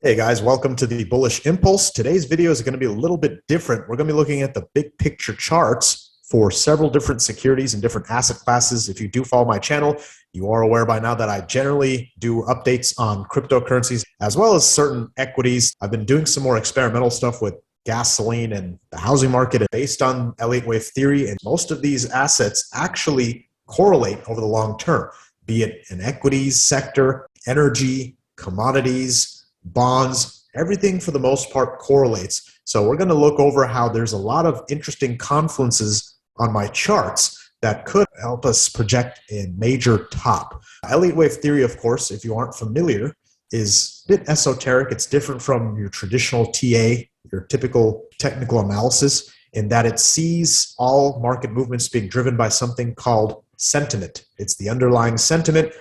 Hey guys, welcome to the Bullish Impulse. Today's video is going to be a little bit different. We're going to be looking at the big picture charts for several different securities and different asset classes. If you do follow my channel, you are aware by now that I generally do updates on cryptocurrencies as well as certain equities. I've been doing some more experimental stuff with gasoline and the housing market based on Elliott Wave theory, and most of these assets actually correlate over the long term, be it an equities sector, energy, commodities, bonds, everything for the most part correlates. So we're going to look over how there's a lot of interesting confluences on my charts that could help us project a major top. Elliott Wave theory, of course, if you aren't familiar, is a bit esoteric. It's different from your traditional TA, your typical technical analysis, in that it sees all market movements being driven by something called sentiment. It's the underlying sentiment,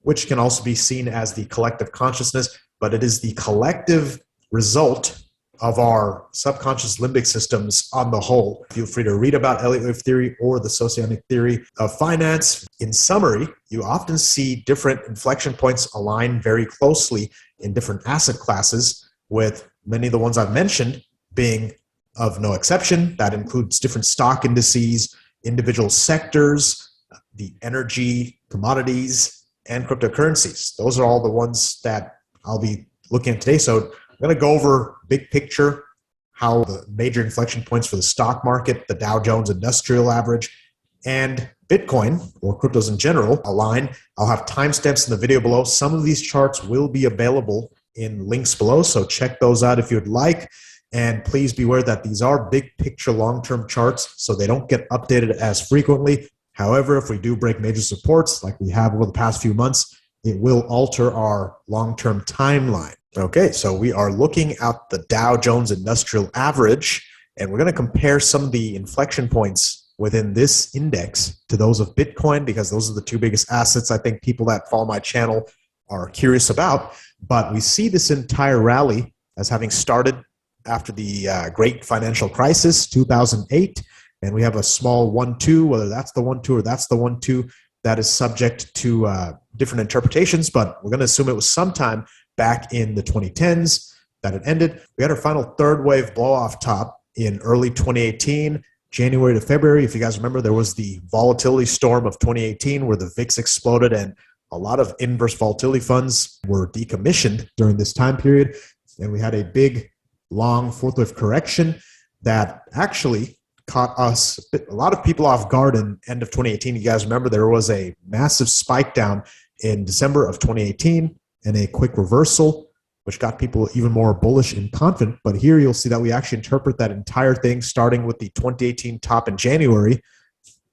which can also be seen as the collective consciousness, but it is the collective result of our subconscious limbic systems on the whole. Feel free to read about Elliott Wave theory or the socionic theory of finance. In summary, you often see different inflection points align very closely in different asset classes, with many of the ones I've mentioned being of no exception. That includes different stock indices, individual sectors, the energy, commodities, and cryptocurrencies. Those are all the ones that I'll be looking at today. So I'm going to go over big picture, how the major inflection points for the stock market, the Dow Jones Industrial Average, and Bitcoin, or cryptos in general, align. I'll have timestamps in the video below. Some of these charts will be available in links below, so check those out if you'd like. And please be aware that these are big picture long-term charts, so they don't get updated as frequently. However, if we do break major supports like we have over the past few months, it will alter our long-term timeline. Okay, so we are looking at the Dow Jones Industrial Average, and we're going to compare some of the inflection points within this index to those of Bitcoin, because those are the two biggest assets I think people that follow my channel are curious about. But we see this entire rally as having started after the Great Financial Crisis, 2008, and we have a small 1-2, whether that's the 1-2 or that's the 1-2. That is subject to different interpretations, but we're going to assume it was sometime back in the 2010s that it ended. We had our final third wave blow off top in early 2018, January to February. If you guys remember, there was the volatility storm of 2018 where the VIX exploded and a lot of inverse volatility funds were decommissioned during this time period. And we had a big, long fourth wave correction that actually caught us, a lot of people off guard in end of 2018. You guys remember there was a massive spike down in December of 2018 and a quick reversal, which got people even more bullish and confident. But here you'll see that we actually interpret that entire thing starting with the 2018 top in January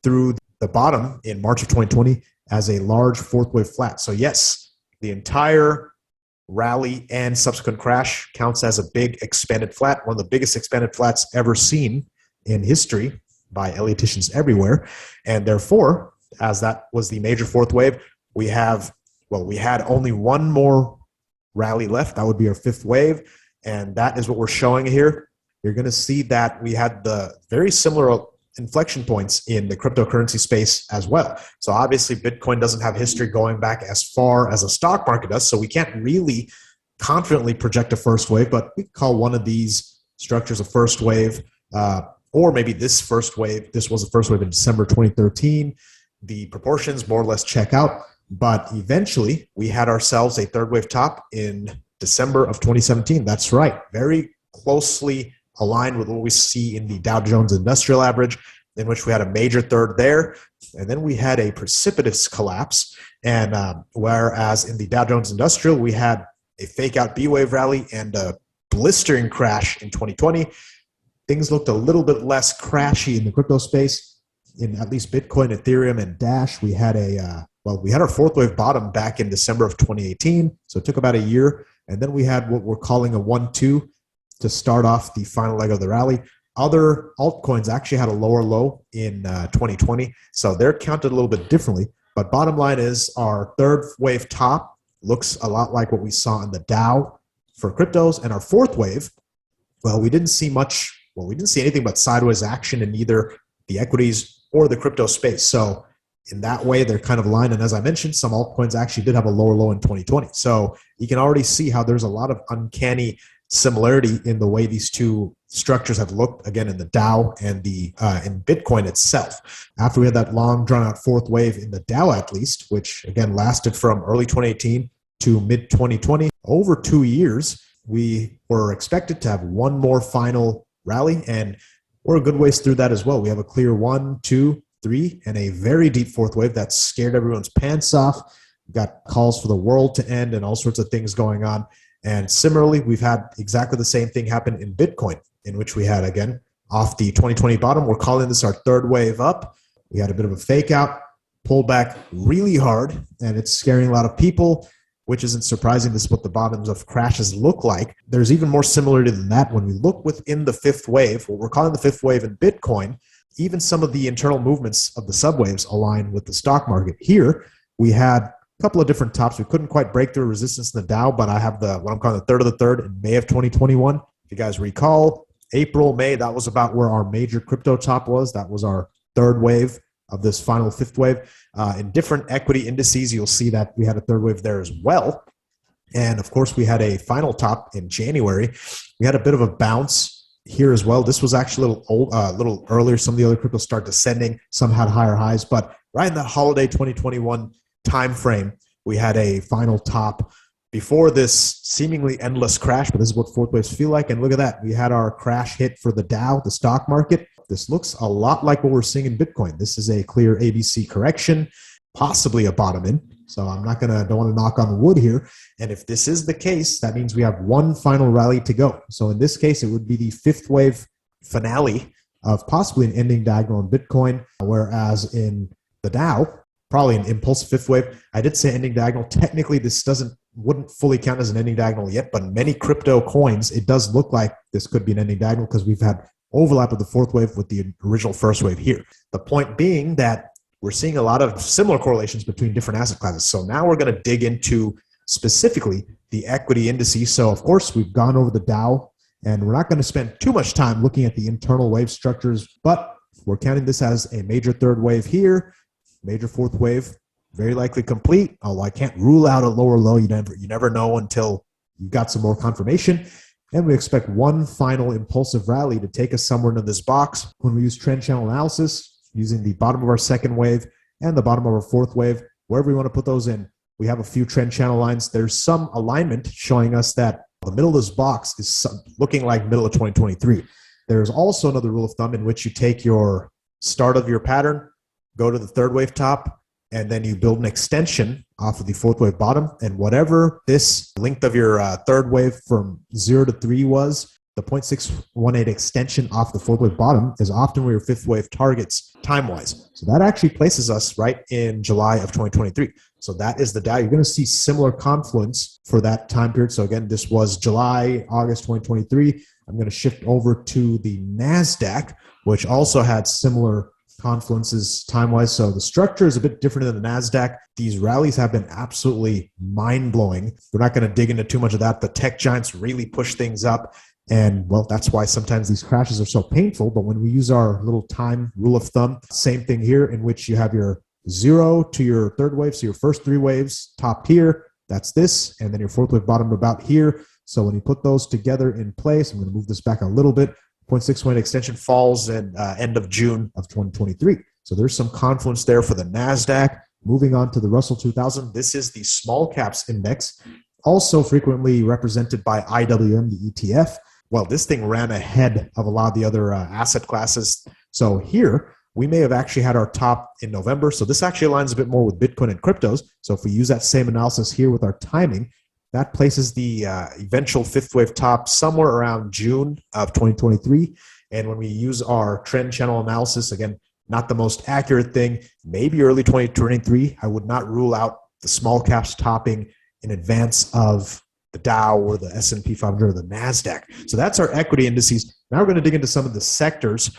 through the bottom in March of 2020 as a large fourth wave flat. So yes, the entire rally and subsequent crash counts as a big expanded flat, one of the biggest expanded flats ever seen in history by Elliotticians everywhere. And therefore, as that was the major fourth wave, we had only one more rally left. That would be our fifth wave. And that is what we're showing here. You're going to see that we had the very similar inflection points in the cryptocurrency space as well. So obviously Bitcoin doesn't have history going back as far as a stock market does. So we can't really confidently project a first wave, but we call one of these structures a first wave. Or maybe this first wave, this was the first wave in December 2013. The proportions more or less check out, but eventually we had ourselves a third wave top in December of 2017. That's right, very closely aligned with what we see in the Dow Jones Industrial Average, in which we had a major third there, and then we had a precipitous collapse. And whereas in the Dow Jones Industrial, we had a fake out B wave rally and a blistering crash in 2020, things looked a little bit less crashy in the crypto space. In at least Bitcoin, Ethereum, and Dash, we had our fourth wave bottom back in December of 2018. So it took about a year. And then we had what we're calling a 1-2 to start off the final leg of the rally. Other altcoins actually had a lower low in 2020. So they're counted a little bit differently. But bottom line is our third wave top looks a lot like what we saw in the Dow for cryptos. And our fourth wave, well, we didn't see anything but sideways action in either the equities or the crypto space. So in that way, they're kind of aligned. And as I mentioned, some altcoins actually did have a lower low in 2020. So you can already see how there's a lot of uncanny similarity in the way these two structures have looked, again, in the Dow and in Bitcoin itself. After we had that long drawn out fourth wave in the Dow, at least, which again lasted from early 2018 to mid 2020, over 2 years, we were expected to have one more final rally, and we're a good ways through that as well. We have a clear 1, 2, 3, and a very deep fourth wave that scared everyone's pants off. We've got calls for the world to end and all sorts of things going on. And similarly, we've had exactly the same thing happen in Bitcoin, in which we had, again, off the 2020 bottom. We're calling this our third wave up. We had a bit of a fake out, pulled back really hard, and it's scaring a lot of people, which isn't surprising. This is what the bottoms of crashes look like. There's even more similarity than that. When we look within the fifth wave, what we're calling the fifth wave in Bitcoin, even some of the internal movements of the subwaves align with the stock market. Here, we had a couple of different tops. We couldn't quite break through resistance in the Dow, but I have what I'm calling the third of the third in May of 2021. If you guys recall, April, May, that was about where our major crypto top was. That was our third wave of this final fifth wave. In different equity indices, you'll see that we had a third wave there as well. And of course, we had a final top in January. We had a bit of a bounce here as well. This was actually a little earlier. Some of the other cryptos start descending. Some had higher highs, but right in that holiday 2021 time frame, we had a final top before this seemingly endless crash. But this is what fourth waves feel like. And look at that. We had our crash hit for the Dow, the stock market. This looks a lot like what we're seeing in Bitcoin. This is a clear ABC correction, possibly a bottom in. So don't want to knock on the wood here. And if this is the case, that means we have one final rally to go. So in this case, it would be the fifth wave finale of possibly an ending diagonal in Bitcoin, whereas in the Dow, probably an impulsive fifth wave. I did say ending diagonal. Technically, this wouldn't fully count as an ending diagonal yet, but many crypto coins, it does look like this could be an ending diagonal because we've had overlap of the fourth wave with the original first wave here. The point being that we're seeing a lot of similar correlations between different asset classes. So now we're going to dig into specifically the equity indices. So of course, we've gone over the Dow, and we're not going to spend too much time looking at the internal wave structures, but we're counting this as a major third wave here, major fourth wave, very likely complete. Although I can't rule out a lower low. You never know until you've got some more confirmation. And we expect one final impulsive rally to take us somewhere into this box. When we use trend channel analysis, using the bottom of our second wave and the bottom of our fourth wave, wherever we want to put those in, we have a few trend channel lines. There's some alignment showing us that the middle of this box is looking like middle of 2023. There's also another rule of thumb in which you take your start of your pattern, go to the third wave top, and then you build an extension off of the fourth wave bottom. And whatever this length of your third wave from 0 to 3 was, the 0.618 extension off the fourth wave bottom is often where your fifth wave targets time-wise. So that actually places us right in July of 2023. So that is the Dow. You're going to see similar confluence for that time period. So again, this was July, August 2023. I'm going to shift over to the NASDAQ, which also had similar confluences time-wise. So the structure is a bit different than the NASDAQ. These rallies have been absolutely mind-blowing. We're not going to dig into too much of that. The tech giants really push things up. And well, that's why sometimes these crashes are so painful. But when we use our little time rule of thumb, same thing here, in which you have your 0 to your third wave. So your first 3 waves topped here, that's this. And then your fourth wave bottomed about here. So when you put those together in place, I'm going to move this back a little bit. 0.61 extension falls in end of June of 2023. So there's some confluence there for the NASDAQ. Moving on to the Russell 2000. This is the small caps index, also frequently represented by IWM, the ETF. Well, this thing ran ahead of a lot of the other asset classes. So here, we may have actually had our top in November. So this actually aligns a bit more with Bitcoin and cryptos. So if we use that same analysis here with our timing, that places the eventual fifth wave top somewhere around June of 2023. And when we use our trend channel analysis, again, not the most accurate thing, maybe early 2023, I would not rule out the small caps topping in advance of the Dow or the S&P 500 or the NASDAQ. So that's our equity indices. Now we're going to dig into some of the sectors,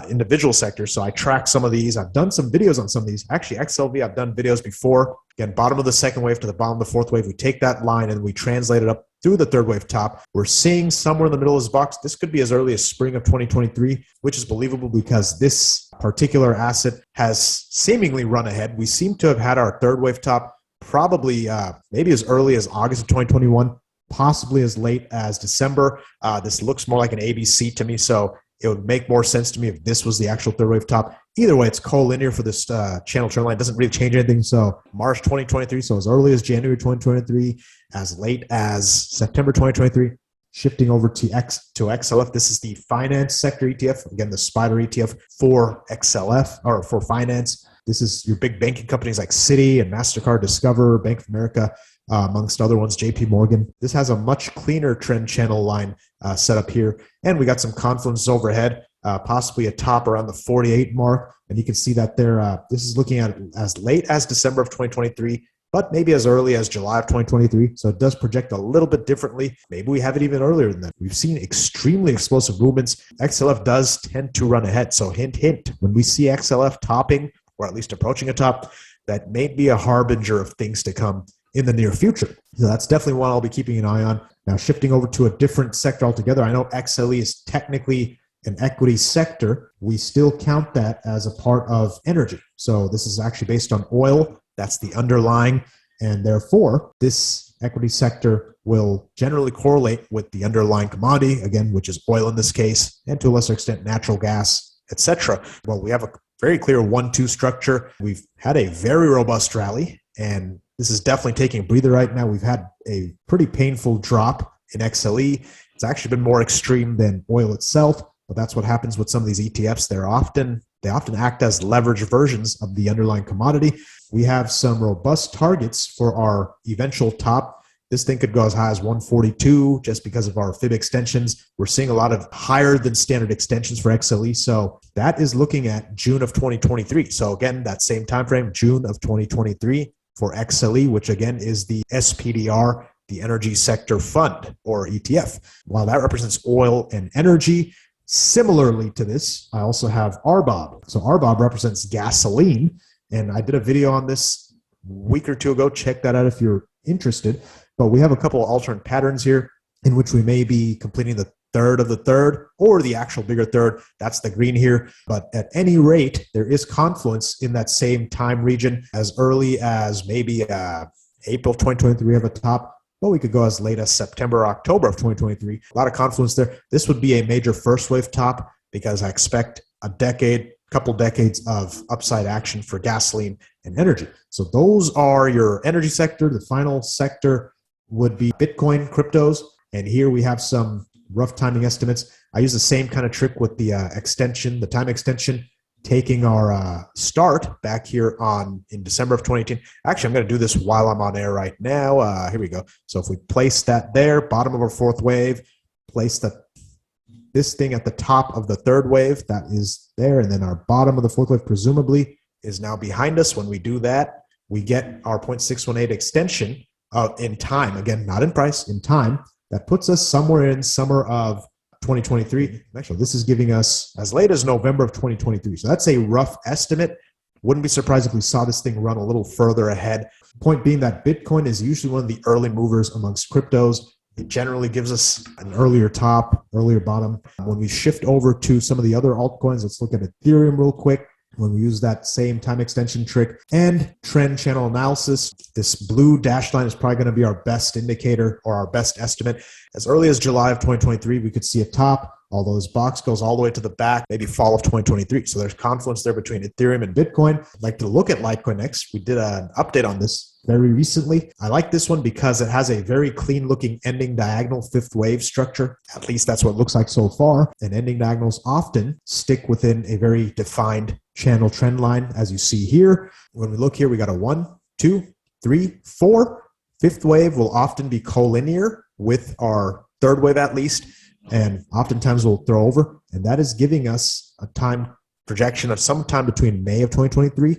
individual sectors. So I track some of these. I've done some videos on some of these. Actually, XLV, I've done videos before. Again, bottom of the second wave to the bottom of the fourth wave. We take that line and we translate it up through the third wave top. We're seeing somewhere in the middle of this box. This could be as early as spring of 2023, which is believable because this particular asset has seemingly run ahead. We seem to have had our third wave top probably maybe as early as August of 2021, possibly as late as December. This looks more like an ABC to me, so it would make more sense to me if this was the actual third wave top. Either way, it's collinear for this channel trend line. It doesn't really change anything. So March 2023, so as early as January 2023, as late as September 2023, shifting over to XLF. This is the finance sector ETF. Again, the spider ETF for XLF or for finance. This is your big banking companies like Citi and MasterCard, Discover, Bank of America, amongst other ones, JP Morgan. This has a much cleaner trend channel line set up here. And we got some Confluences overhead, possibly a top around the 48 mark. And you can see that there, this is looking at as late as December of 2023, but maybe as early as July of 2023. So it does project a little bit differently. Maybe we have it even earlier than that. We've seen extremely explosive movements. XLF does tend to run ahead. So hint, hint, when we see XLF topping, or at least approaching a top, that may be a harbinger of things to come in the near future. So that's definitely one I'll be keeping an eye on. Now, shifting over to a different sector altogether, I know XLE is technically an equity sector. We still count that as a part of energy. So this is actually based on oil. That's the underlying. And therefore, this equity sector will generally correlate with the underlying commodity, again, which is oil in this case, and to a lesser extent, natural gas, etc. Well, we have a very clear 1-2 structure. We've had a very robust rally, and this is definitely taking a breather right now. We've had a pretty painful drop in XLE. It's actually been more extreme than oil itself, but that's what happens with some of these ETFs. They often act as leverage versions of the underlying commodity. We have some robust targets for our eventual top. This thing could go as high as 142 just because of our fib extensions. We're seeing a lot of higher than standard extensions for XLE. So that is looking at June of 2023. So again, that same time frame, June of 2023 for XLE, which again is the SPDR, the Energy Sector Fund or ETF. While that represents oil and energy, similarly to this, I also have RBOB. So RBOB represents gasoline. And I did a video on this a week or two ago. Check that out if you're interested. But we have a couple of alternate patterns here in which we may be completing the third of the third or the actual bigger third. That's the green here. But at any rate, there is confluence in that same time region as early as maybe April of 2023 we have a top, but we could go as late as September or October of 2023. A lot of confluence there. This would be a major first wave top because I expect a couple decades of upside action for gasoline and energy. So those are your energy sector. The final sector would be Bitcoin, cryptos. And here we have some rough timing estimates. I use the same kind of trick with the extension, the time extension, taking our start back here in December of 2018. Actually, I'm going to do this while I'm on air right now. Here we go. So if we place that there, bottom of our fourth wave, place this thing at the top of the third wave, that is there. And then our bottom of the fourth wave presumably is now behind us. When we do that, we get our 0.618 extension in time. Again, not in price, in time. That puts us somewhere in summer of 2023. Actually, this is giving us as late as November of 2023. So that's a rough estimate. Wouldn't be surprised if we saw this thing run a little further ahead. Point being that Bitcoin is usually one of the early movers amongst cryptos. It generally gives us an earlier top, earlier bottom. When we shift over to some of the other altcoins, let's look at Ethereum real quick. When we use that same time extension trick and trend channel analysis, this blue dashed line is probably going to be our best indicator or our best estimate. As early as July of 2023, we could see a top, although this box goes all the way to the back, maybe fall of 2023. So there's confluence there between Ethereum and Bitcoin. I'd like to look at Litecoin next. We did an update on this very recently. I like this one because it has a very clean looking ending diagonal fifth wave structure. At least that's what it looks like so far. And ending diagonals often stick within a very defined channel trend line, as you see here. When we look here, we got a 1, 2, 3, 4. Fifth wave will often be collinear with our third wave at least, and oftentimes we'll throw over. And that is giving us a time projection of sometime between May of 2023,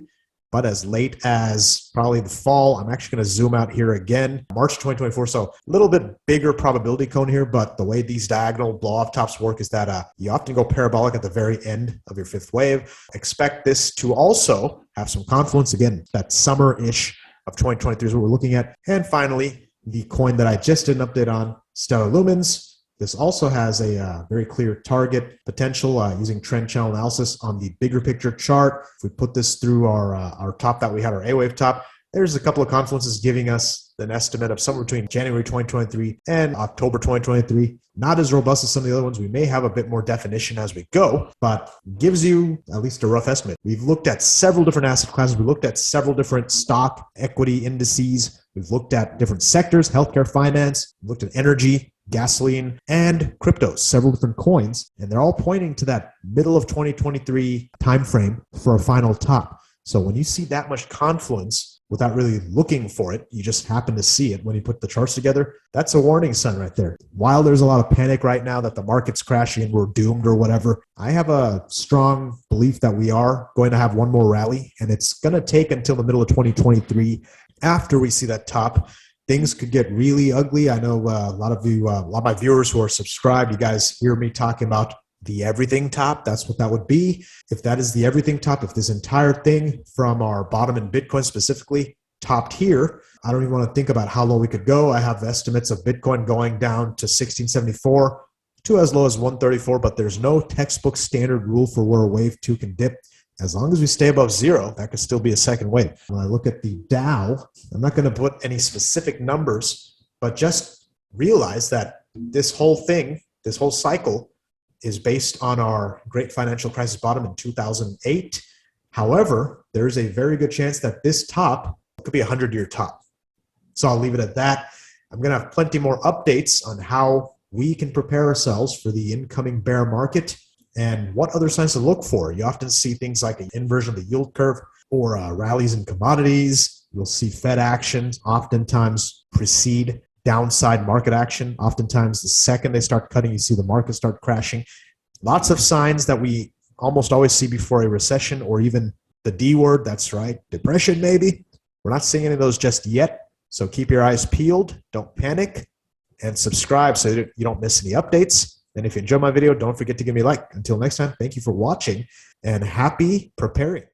but as late as probably the fall. I'm actually going to zoom out here again, March 2024. So a little bit bigger probability cone here, but the way these diagonal blow-off tops work is that you often go parabolic at the very end of your fifth wave. Expect this to also have some confluence. Again, that summer-ish of 2023 is what we're looking at. And finally, the coin that I just did an update on, Stellar Lumens. This also has a very clear target potential using trend channel analysis on the bigger picture chart. If we put this through our top that we had, our A-wave top, there's a couple of confluences giving us an estimate of somewhere between January 2023 and October 2023. Not as robust as some of the other ones. We may have a bit more definition as we go, but gives you at least a rough estimate. We've looked at several different asset classes. We looked at several different stock equity indices. We've looked at different sectors, healthcare, finance, looked at energy, gasoline, and cryptos, several different coins, and they're all pointing to that middle of 2023 timeframe for a final top. So when you see that much confluence without really looking for it, you just happen to see it when you put the charts together, that's a warning sign right there. While there's a lot of panic right now that the market's crashing and we're doomed or whatever, I have a strong belief that we are going to have one more rally, and it's going to take until the middle of 2023 after we see that top. Things could get really ugly. I know a lot of my viewers who are subscribed, you guys hear me talking about the everything top. That's what that would be. If that is the everything top, if this entire thing from our bottom in Bitcoin specifically topped here, I don't even want to think about how low we could go. I have estimates of Bitcoin going down to 1674 to as low as 134, but there's no textbook standard rule for where a wave 2 can dip. As long as we stay above zero, that could still be a second wave. When I look at the Dow, I'm not going to put any specific numbers, but just realize that this whole thing, this whole cycle is based on our great financial crisis bottom in 2008. However, there's a very good chance that this top could be a 100-year top. So I'll leave it at that. I'm going to have plenty more updates on how we can prepare ourselves for the incoming bear market and what other signs to look for. You often see things like an inversion of the yield curve or rallies in commodities. You'll see Fed actions oftentimes precede downside market action. Oftentimes, the second they start cutting, you see the market start crashing. Lots of signs that we almost always see before a recession, or even the D word, that's right, depression maybe. We're not seeing any of those just yet. So keep your eyes peeled, don't panic, and subscribe so that you don't miss any updates. And if you enjoyed my video, don't forget to give me a like. Until next time, thank you for watching and happy preparing.